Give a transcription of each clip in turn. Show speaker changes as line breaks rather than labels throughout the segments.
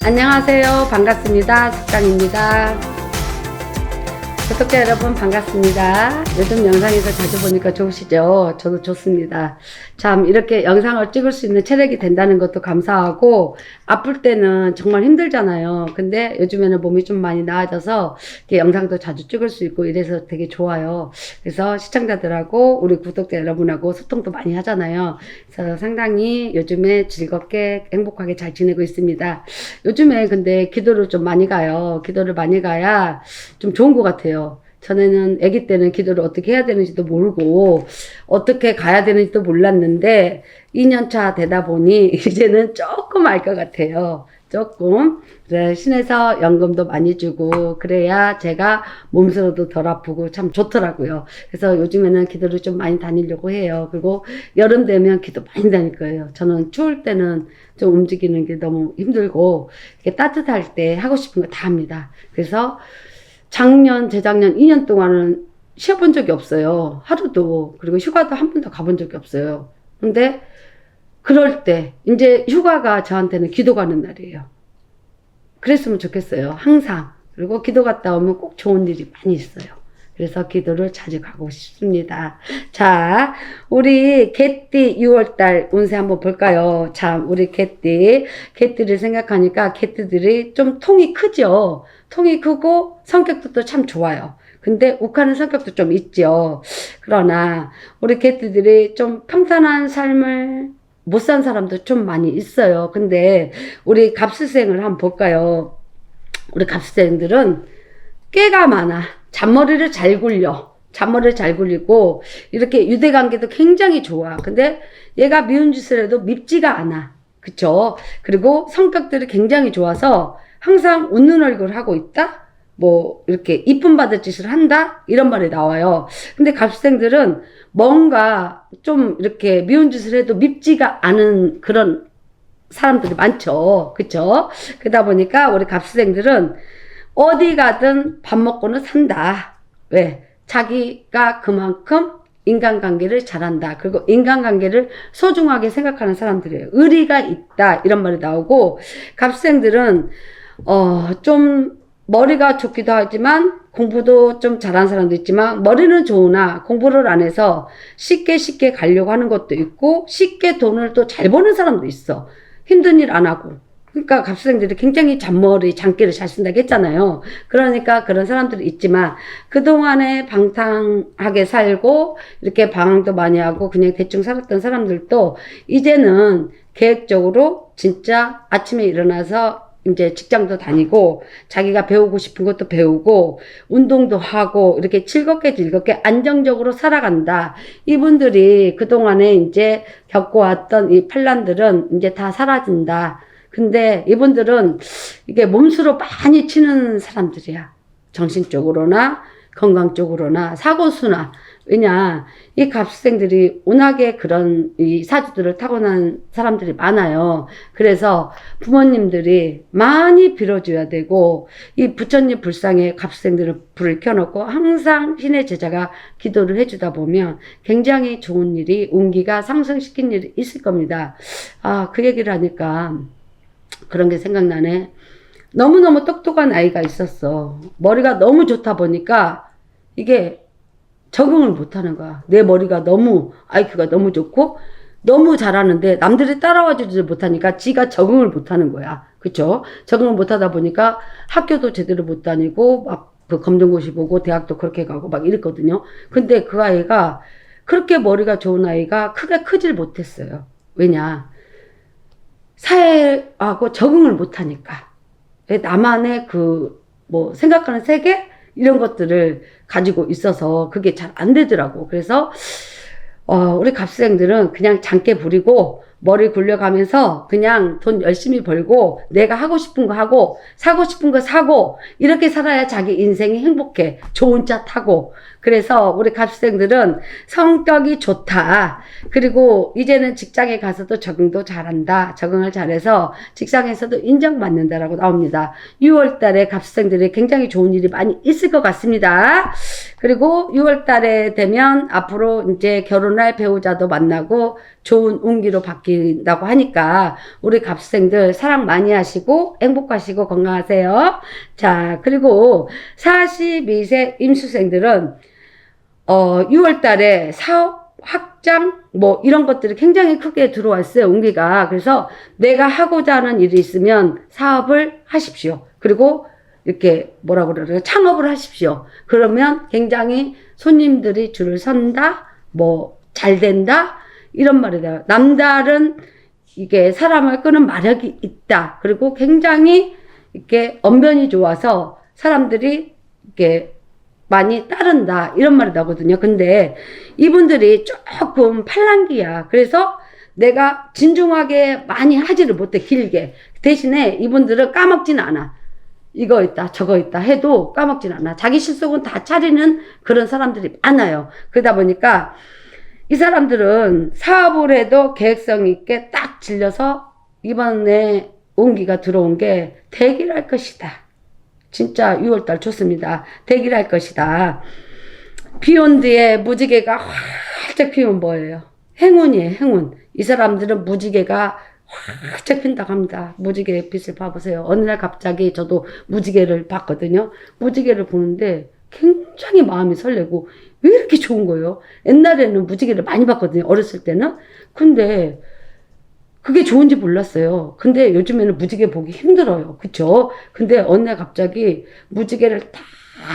안녕하세요. 반갑습니다. 숙장입니다. 구독자 여러분 반갑습니다. 요즘 영상에서 자주 보니까 좋으시죠? 저도 좋습니다. 참 이렇게 영상을 찍을 수 있는 체력이 된다는 것도 감사하고, 아플 때는 정말 힘들잖아요. 근데 요즘에는 몸이 좀 많이 나아져서 이렇게 영상도 자주 찍을 수 있고 이래서 되게 좋아요. 그래서 시청자들하고 우리 구독자 여러분하고 소통도 많이 하잖아요. 그래서 상당히 요즘에 즐겁게 행복하게 잘 지내고 있습니다. 요즘에 근데 기도를 좀 많이 가요. 기도를 많이 가야 좀 좋은 것 같아요. 전에는 아기 때는 기도를 어떻게 해야 되는지도 모르고 어떻게 가야 되는지도 몰랐는데 2년차 되다 보니 이제는 조금 알 것 같아요. 조금. 그래, 신에서 연금도 많이 주고 그래야 제가 몸으로도 덜 아프고 참 좋더라고요. 그래서 요즘에는 기도를 좀 많이 다니려고 해요. 그리고 여름 되면 기도 많이 다닐 거예요. 저는 추울 때는 좀 움직이는 게 너무 힘들고 이렇게 따뜻할 때 하고 싶은 거 다 합니다. 그래서 작년, 재작년 2년 동안은 쉬어본 적이 없어요. 하루도. 그리고 휴가도 한 번도 가본 적이 없어요. 근데 그럴 때 이제 휴가가 저한테는 기도 가는 날이에요. 그랬으면 좋겠어요. 항상. 그리고 기도 갔다 오면 꼭 좋은 일이 많이 있어요. 그래서 기도를 자주 가고 싶습니다. 자, 우리 개띠 6월달 운세 한번 볼까요? 참, 우리 개띠를 생각하니까 개띠들이 좀 통이 크죠? 통이 크고 성격도 또 참 좋아요. 근데 욱하는 성격도 좀 있죠. 그러나 우리 개띠들이 좀 평탄한 삶을 못 산 사람도 좀 많이 있어요. 근데 우리 갑수생을 한번 볼까요? 우리 갑수생들은 깨가 많아. 잔머리를 잘 굴려. 잔머리를 잘 굴리고 이렇게 유대관계도 굉장히 좋아. 근데 얘가 미운 짓을 해도 밉지가 않아. 그쵸? 그리고 성격들이 굉장히 좋아서 항상 웃는 얼굴을 하고 있다? 뭐 이렇게 이쁨 받을 짓을 한다? 이런 말이 나와요. 근데 갑수생들은 뭔가 좀 이렇게 미운 짓을 해도 밉지가 않은 그런 사람들이 많죠. 그쵸? 그러다 보니까 우리 갑수생들은 어디 가든 밥 먹고는 산다. 왜? 자기가 그만큼 인간관계를 잘한다. 그리고 인간관계를 소중하게 생각하는 사람들이에요. 의리가 있다. 이런 말이 나오고, 갑수생들은 좀 머리가 좋기도 하지만 공부도 좀 잘하는 사람도 있지만 머리는 좋으나 공부를 안 해서 쉽게 가려고 하는 것도 있고 쉽게 돈을 또 잘 버는 사람도 있어. 힘든 일 안 하고. 그러니까 갑수생들이 굉장히 잔머리, 장기를 잘 쓴다고 했잖아요. 그러니까 그런 사람들이 있지만 그동안에 방탕하게 살고 이렇게 방황도 많이 하고 그냥 대충 살았던 사람들도 이제는 계획적으로 진짜 아침에 일어나서 이제 직장도 다니고 자기가 배우고 싶은 것도 배우고 운동도 하고 이렇게 즐겁게 안정적으로 살아간다. 이분들이 그동안에 이제 겪어왔던 이 판란들은 이제 다 사라진다. 근데 이분들은 이게 몸수로 많이 치는 사람들이야. 정신적으로나 건강적으로나 사고수나. 왜냐, 이 갑수생들이 워낙에 그런 이 사주들을 타고난 사람들이 많아요. 그래서 부모님들이 많이 빌어줘야 되고, 이 부처님 불상에 갑수생들은 불을 켜놓고 항상 신의 제자가 기도를 해주다 보면 굉장히 좋은 일이, 운기가 상승시킨 일이 있을 겁니다. 아, 그 얘기를 하니까 그런 게 생각나네. 너무너무 똑똑한 아이가 있었어. 머리가 너무 좋다 보니까 이게 적응을 못하는 거야. 내 머리가 너무 IQ가 너무 좋고 너무 잘하는데 남들이 따라와 주지 못하니까 지가 적응을 못하는 거야. 그쵸? 적응을 못하다 보니까 학교도 제대로 못 다니고 막 그 검정고시 보고 대학도 그렇게 가고 막 이랬거든요. 근데 그 아이가 그렇게 머리가 좋은 아이가 크게 크질 못했어요. 왜냐? 사회하고 적응을 못하니까. 나만의 뭐 생각하는 세계? 이런 것들을 가지고 있어서 그게 잘 안 되더라고. 그래서 우리 갑수생들은 그냥 장깨 부리고 머리 굴려가면서 그냥 돈 열심히 벌고 내가 하고 싶은 거 하고 사고 싶은 거 사고 이렇게 살아야 자기 인생이 행복해. 좋은 차 타고. 그래서 우리 갑수생들은 성격이 좋다. 그리고 이제는 직장에 가서도 적응도 잘한다. 적응을 잘해서 직장에서도 인정받는다라고 나옵니다. 6월 달에 갑수생들이 굉장히 좋은 일이 많이 있을 것 같습니다. 그리고 6월 달에 되면 앞으로 이제 결혼할 배우자도 만나고 좋은 운기로 바뀌고 바뀐다고 하니까 우리 갑수생들 사랑 많이 하시고 행복하시고 건강하세요. 자, 그리고 42세 임수생들은 6월 달에 사업 확장 뭐 이런 것들이 굉장히 크게 들어왔어요. 운기가. 그래서 내가 하고자 하는 일이 있으면 사업을 하십시오. 그리고 이렇게 뭐라 그러나요? 창업을 하십시오. 그러면 굉장히 손님들이 줄을 선다, 뭐 잘 된다 이런 말이다. 남다른 이게 사람을 끄는 마력이 있다. 그리고 굉장히 이렇게 언변이 좋아서 사람들이 이렇게 많이 따른다 이런 말이 나거든요. 근데 이분들이 조금 팔랑귀야. 그래서 내가 진중하게 많이 하지를 못해. 길게. 대신에 이분들은 까먹지는 않아. 이거 있다 저거 있다 해도 까먹진 않아. 자기 실속은 다 차리는 그런 사람들이 많아요. 그러다 보니까 이 사람들은 사업을 해도 계획성 있게 딱 질려서 이번에 온기가 들어온 게 대기할 것이다. 진짜 6월달 좋습니다. 대기할 것이다. 비 온 뒤에 무지개가 활짝 피면 뭐예요? 행운이에요. 행운. 이 사람들은 무지개가 활짝 핀다고 합니다. 무지개 빛을 봐보세요. 어느 날 갑자기 저도 무지개를 봤거든요. 무지개를 보는데 굉장히 마음이 설레고 왜 이렇게 좋은 거예요? 옛날에는 무지개를 많이 봤거든요. 어렸을 때는. 근데 그게 좋은지 몰랐어요. 근데 요즘에는 무지개 보기 힘들어요. 그쵸? 근데 어느 날 갑자기 무지개를 딱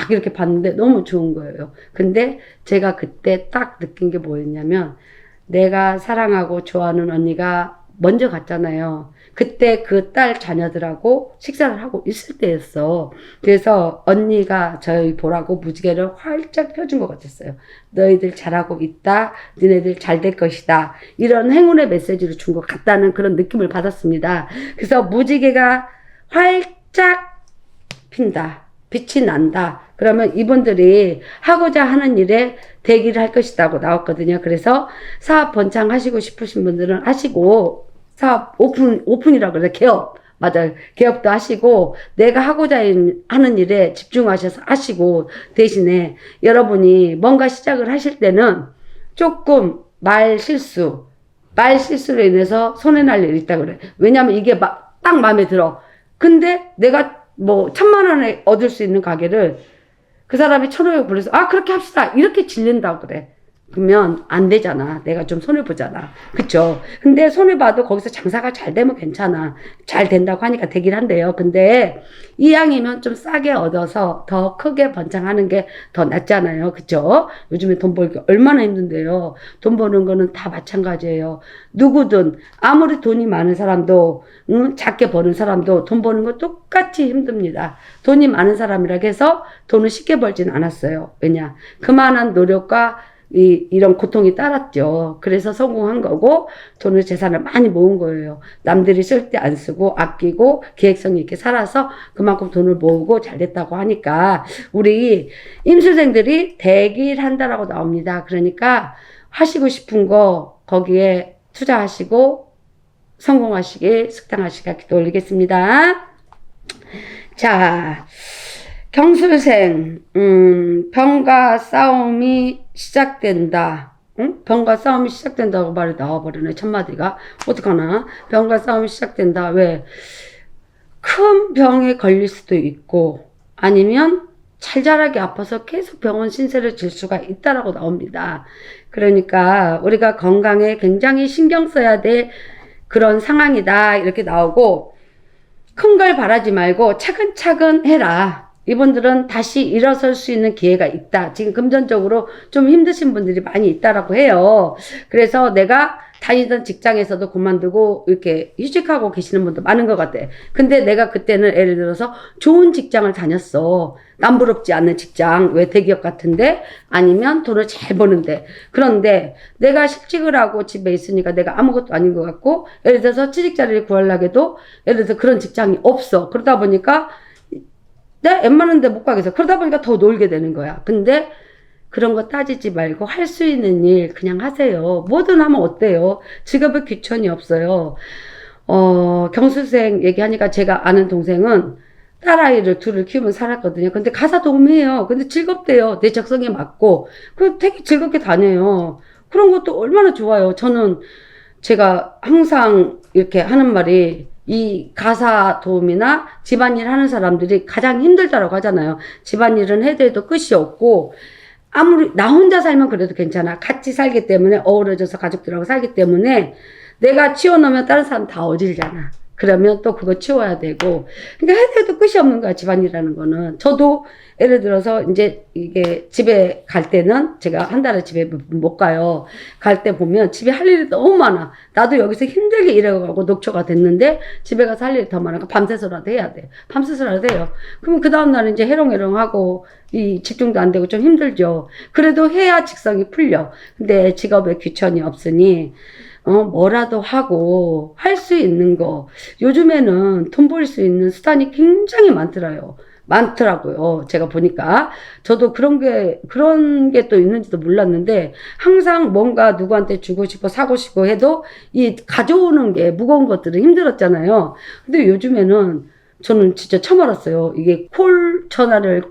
이렇게 봤는데 너무 좋은 거예요. 근데 제가 그때 딱 느낀 게 뭐였냐면 내가 사랑하고 좋아하는 언니가 먼저 갔잖아요. 그때 그 딸 자녀들하고 식사를 하고 있을 때였어. 그래서 언니가 저희 보라고 무지개를 활짝 펴준 것 같았어요. 너희들 잘하고 있다. 너희들 잘 될 것이다. 이런 행운의 메시지를 준 것 같다는 그런 느낌을 받았습니다. 그래서 무지개가 활짝 핀다. 빛이 난다. 그러면 이분들이 하고자 하는 일에 대기를 할 것이라고 나왔거든요. 그래서 사업 번창하시고 싶으신 분들은 하시고, 사업 오픈이라고 그래요. 개업. 맞아요. 개업도 하시고, 내가 하고자 하는 일에 집중하셔서 하시고, 대신에 여러분이 뭔가 시작을 하실 때는 조금 말 실수로 인해서 손해날 일이 있다 그래. 왜냐면 이게 딱 마음에 들어. 근데 내가 뭐 1,000,000원에 얻을 수 있는 가게를 그 사람이 1,500원 불러서 그렇게 합시다 이렇게 질린다고 그래. 그러면 안 되잖아. 내가 좀 손해보잖아. 그쵸? 근데 손해봐도 거기서 장사가 잘 되면 괜찮아. 잘 된다고 하니까 되긴 한데요. 근데 이왕이면 좀 싸게 얻어서 더 크게 번창하는 게 더 낫잖아요. 그쵸? 요즘에 돈 벌기 얼마나 힘든데요. 돈 버는 거는 다 마찬가지예요. 누구든 아무리 돈이 많은 사람도 작게 버는 사람도 돈 버는 거 똑같이 힘듭니다. 돈이 많은 사람이라 해서 돈을 쉽게 벌진 않았어요. 왜냐? 그만한 노력과 이런 고통이 따랐죠. 그래서 성공한 거고 돈을 재산을 많이 모은 거예요. 남들이 쓸 때 안 쓰고 아끼고 계획성 있게 살아서 그만큼 돈을 모으고 잘 됐다고 하니까 우리 임수생들이 대기를 한다라고 나옵니다. 그러니까 하시고 싶은 거 거기에 투자하시고 성공하시길 숙당하시길 기도 올리겠습니다. 자, 경술생, 병과 싸움이 시작된다. 응? 병과 싸움이 시작된다고 말이 나와버리네, 첫마디가. 어떡하나? 병과 싸움이 시작된다. 왜? 큰 병에 걸릴 수도 있고, 아니면 잘잘하게 아파서 계속 병원 신세를 질 수가 있다라고 나옵니다. 그러니까 우리가 건강에 굉장히 신경 써야 될 그런 상황이다. 이렇게 나오고, 큰 걸 바라지 말고 차근차근 해라. 이분들은 다시 일어설 수 있는 기회가 있다. 지금 금전적으로 좀 힘드신 분들이 많이 있다라고 해요. 그래서 내가 다니던 직장에서도 그만두고 이렇게 휴직하고 계시는 분도 많은 것 같아. 근데 내가 그때는 예를 들어서 좋은 직장을 다녔어. 남부럽지 않는 직장, 왜 대기업 같은데 아니면 돈을 잘 버는데. 그런데 내가 실직을 하고 집에 있으니까 내가 아무것도 아닌 것 같고, 예를 들어서 취직 자리를 구하려고 해도 예를 들어서 그런 직장이 없어. 그러다 보니까 내가 웬만한데 못 가겠어. 그러다 보니까 더 놀게 되는 거야. 근데 그런 거 따지지 말고 할 수 있는 일 그냥 하세요. 뭐든 하면 어때요? 직업에 귀천이 없어요. 경수생 얘기하니까 제가 아는 동생은 딸아이를 둘을 키우면서 살았거든요. 근데 가사 도우미해요. 근데 즐겁대요. 내 적성에 맞고. 그 되게 즐겁게 다녀요. 그런 것도 얼마나 좋아요. 저는 제가 항상 이렇게 하는 말이 이 가사 도우미나 집안일 하는 사람들이 가장 힘들다라고 하잖아요. 집안일은 해도 끝이 없고 아무리 나 혼자 살면 그래도 괜찮아. 같이 살기 때문에 어우러져서 가족들하고 살기 때문에 내가 치워놓으면 다른 사람 다 어질잖아. 그러면 또 그거 치워야 되고. 그러니까 해도 끝이 없는 거야, 집안일이라는 거는. 저도 예를 들어서 이제 이게 집에 갈 때는 제가 한 달에 집에 못 가요. 갈 때 보면 집에 할 일이 너무 많아. 나도 여기서 힘들게 일해가고 녹초가 됐는데 집에 가서 할 일이 더 많으니까 밤새서라도 해야 돼. 밤새서라도 해요. 그럼 그 다음날은 이제 해롱해롱하고 이 집중도 안 되고 좀 힘들죠. 그래도 해야 직성이 풀려. 근데 직업에 귀천이 없으니 뭐라도 하고 할 수 있는 거. 요즘에는 돈 벌 수 있는 수단이 굉장히 많더라고요. 제가 보니까. 저도 그런 게 또 있는지도 몰랐는데, 항상 뭔가 누구한테 주고 싶고 사고 싶고 해도 이 가져오는 게 무거운 것들은 힘들었잖아요. 근데 요즘에는 저는 진짜 처음 알았어요. 이게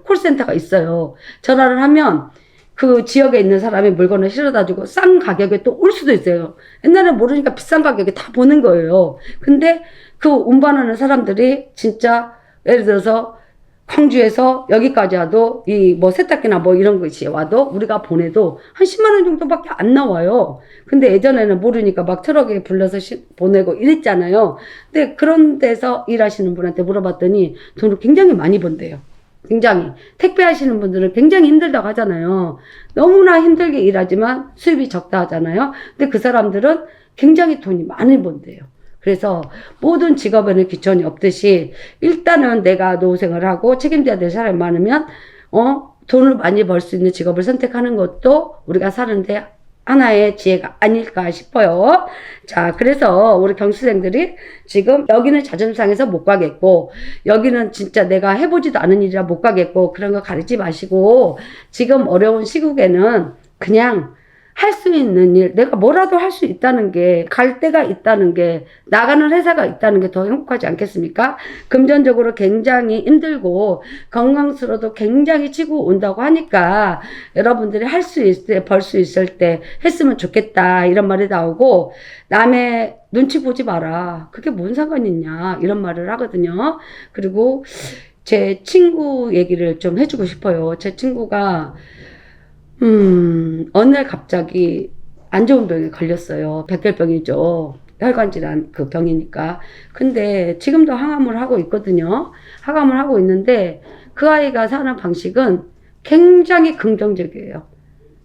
콜센터가 있어요. 전화를 하면 그 지역에 있는 사람이 물건을 실어다 주고 싼 가격에 또 올 수도 있어요. 옛날에 모르니까 비싼 가격에 다 보는 거예요. 근데 그 운반하는 사람들이 진짜 예를 들어서 광주에서 여기까지 와도 이 뭐 세탁기나 뭐 이런 것이 와도 우리가 보내도 한 10만 원 정도밖에 안 나와요. 근데 예전에는 모르니까 막 트럭에 불러서 보내고 이랬잖아요. 근데 그런 데서 일하시는 분한테 물어봤더니 돈을 굉장히 많이 번대요. 굉장히. 택배하시는 분들은 굉장히 힘들다고 하잖아요. 너무나 힘들게 일하지만 수입이 적다 하잖아요. 근데 그 사람들은 굉장히 돈이 많이 번대요. 그래서 모든 직업에는 귀천이 없듯이 일단은 내가 노후생활을 하고 책임져야 될 사람이 많으면 돈을 많이 벌 수 있는 직업을 선택하는 것도 우리가 사는데 하나의 지혜가 아닐까 싶어요. 자, 그래서 우리 경수생들이 지금 여기는 자존심 상해서 못 가겠고, 여기는 진짜 내가 해보지도 않은 일이라 못 가겠고, 그런 거 가리지 마시고, 지금 어려운 시국에는 그냥 할 수 있는 일, 내가 뭐라도 할 수 있다는 게, 갈 데가 있다는 게, 나가는 회사가 있다는 게 더 행복하지 않겠습니까? 금전적으로 굉장히 힘들고, 건강스러워도 굉장히 치고 온다고 하니까, 여러분들이 할 수 있을 때, 벌 수 있을 때 했으면 좋겠다, 이런 말이 나오고, 남의 눈치 보지 마라. 그게 뭔 상관 있냐, 이런 말을 하거든요. 그리고 제 친구 얘기를 좀 해주고 싶어요. 제 친구가, 어느 날 갑자기 안 좋은 병에 걸렸어요. 백혈병이죠. 혈관질환 그 병이니까. 근데 지금도 항암을 하고 있거든요. 항암을 하고 있는데 그 아이가 사는 방식은 굉장히 긍정적이에요.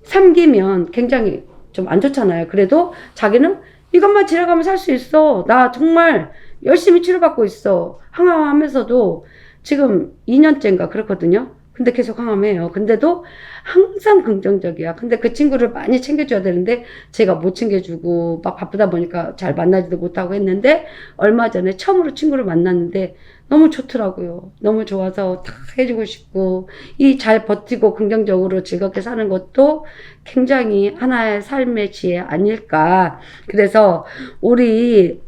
삼기면 굉장히 좀 안 좋잖아요. 그래도 자기는 이것만 지나가면 살 수 있어. 나 정말 열심히 치료받고 있어. 항암하면서도 지금 2년째인가 그렇거든요. 근데 계속 항암해요. 근데도 항상 긍정적이야. 근데 그 친구를 많이 챙겨줘야 되는데 제가 못 챙겨주고 막 바쁘다 보니까 잘 만나지도 못하고 했는데 얼마 전에 처음으로 친구를 만났는데 너무 좋더라고요. 너무 좋아서 다 해주고 싶고 이 잘 버티고 긍정적으로 즐겁게 사는 것도 굉장히 하나의 삶의 지혜 아닐까. 그래서 우리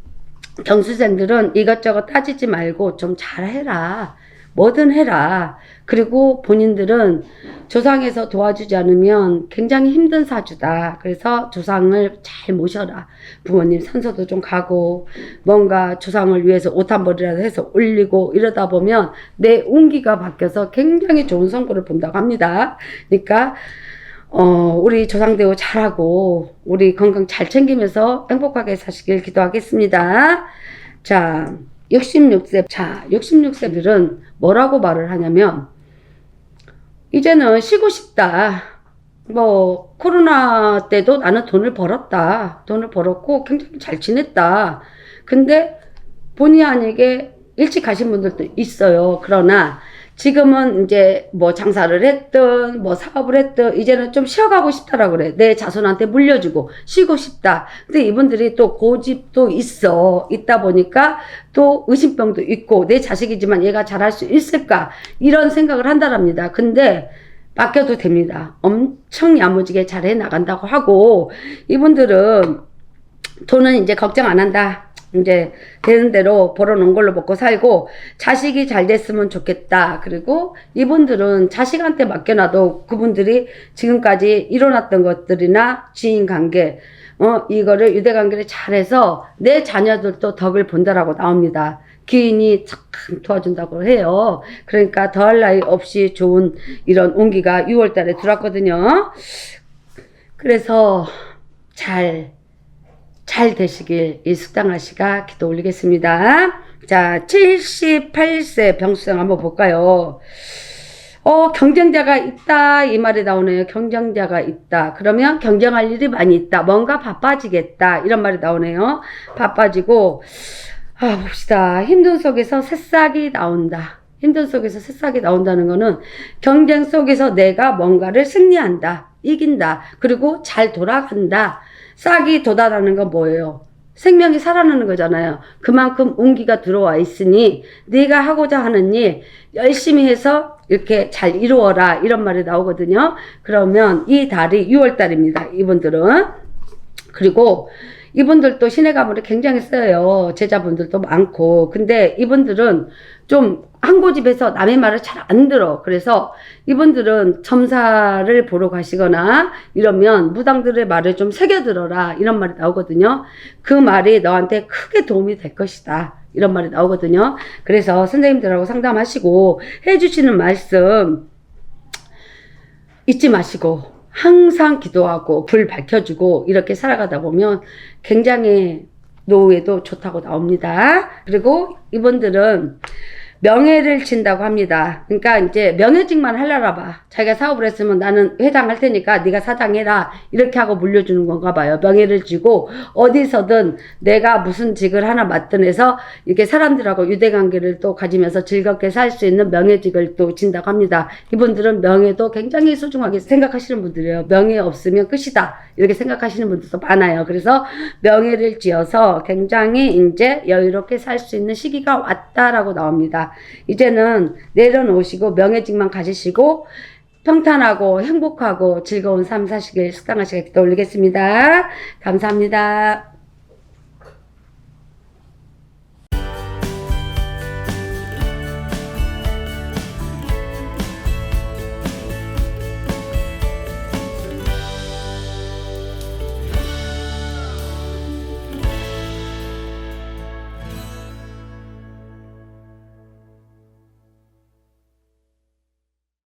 경수생들은 이것저것 따지지 말고 좀 잘해라. 뭐든 해라. 그리고 본인들은 조상에서 도와주지 않으면 굉장히 힘든 사주다. 그래서 조상을 잘 모셔라. 부모님 산소도 좀 가고 뭔가 조상을 위해서 옷 한 벌이라도 해서 올리고 이러다 보면 내 운기가 바뀌어서 굉장히 좋은 성과를 본다고 합니다. 그러니까 우리 조상대우 잘하고 우리 건강 잘 챙기면서 행복하게 사시길 기도하겠습니다. 자, 66세. 자, 66세들은 뭐라고 말을 하냐면, 이제는 쉬고 싶다. 뭐, 코로나 때도 나는 돈을 벌었다. 돈을 벌었고, 굉장히 잘 지냈다. 근데 본의 아니게 일찍 가신 분들도 있어요. 그러나, 지금은 이제 뭐 장사를 했든 뭐 사업을 했든 이제는 좀 쉬어가고 싶다라고 그래. 내 자손한테 물려주고 쉬고 싶다. 근데 이분들이 또 고집도 있다 보니까 또 의심병도 있고 내 자식이지만 얘가 잘할 수 있을까 이런 생각을 한다랍니다. 근데 맡겨도 됩니다. 엄청 야무지게 잘해 나간다고 하고 이분들은 돈은 이제 걱정 안 한다. 이제 되는 대로 벌어놓은 걸로 먹고 살고 자식이 잘 됐으면 좋겠다. 그리고 이분들은 자식한테 맡겨놔도 그분들이 지금까지 일어났던 것들이나 지인관계 이거를 유대관계를 잘해서 내 자녀들도 덕을 본다라고 나옵니다. 기인이 참 도와준다고 해요. 그러니까 더할 나위 없이 좋은 이런 운기가 6월 달에 들어왔거든요. 그래서 잘 되시길 이 숙당아씨가 기도 올리겠습니다. 자, 78세 병수생 한번 볼까요? 경쟁자가 있다 이 말이 나오네요. 경쟁자가 있다. 그러면 경쟁할 일이 많이 있다. 뭔가 바빠지겠다 이런 말이 나오네요. 바빠지고 봅시다. 힘든 속에서 새싹이 나온다. 힘든 속에서 새싹이 나온다는 거는 경쟁 속에서 내가 뭔가를 승리한다. 이긴다. 그리고 잘 돌아간다. 싹이 돋아나는 건 뭐예요? 생명이 살아나는 거잖아요. 그만큼 운기가 들어와 있으니 네가 하고자 하는 일 열심히 해서 이렇게 잘 이루어라 이런 말이 나오거든요. 그러면 이 달이 6월 달입니다. 이분들은. 그리고 이분들도 신의 가물이 굉장히 세요. 제자분들도 많고. 근데 이분들은 좀 한 고집에서 남의 말을 잘 안 들어. 그래서 이분들은 점사를 보러 가시거나 이러면 무당들의 말을 좀 새겨들어라 이런 말이 나오거든요. 그 말이 너한테 크게 도움이 될 것이다 이런 말이 나오거든요. 그래서 선생님들하고 상담하시고 해주시는 말씀 잊지 마시고 항상 기도하고 불 밝혀주고 이렇게 살아가다 보면 굉장히 노후에도 좋다고 나옵니다. 그리고 이분들은 명예를 친다고 합니다. 그러니까 이제 명예직만 하려나 봐. 자기가 사업을 했으면 나는 회장 할 테니까 네가 사장해라 이렇게 하고 물려주는 건가 봐요. 명예를 쥐고 어디서든 내가 무슨 직을 하나 맡든 해서 이렇게 사람들하고 유대관계를 또 가지면서 즐겁게 살 수 있는 명예직을 또 진다고 합니다. 이분들은 명예도 굉장히 소중하게 생각하시는 분들이에요. 명예 없으면 끝이다 이렇게 생각하시는 분들도 많아요. 그래서 명예를 지어서 굉장히 이제 여유롭게 살 수 있는 시기가 왔다라고 나옵니다. 이제는 내려놓으시고 명예직만 가지시고 평탄하고 행복하고 즐거운 삶 사시길 숙당하시게 기도 올리겠습니다. 감사합니다.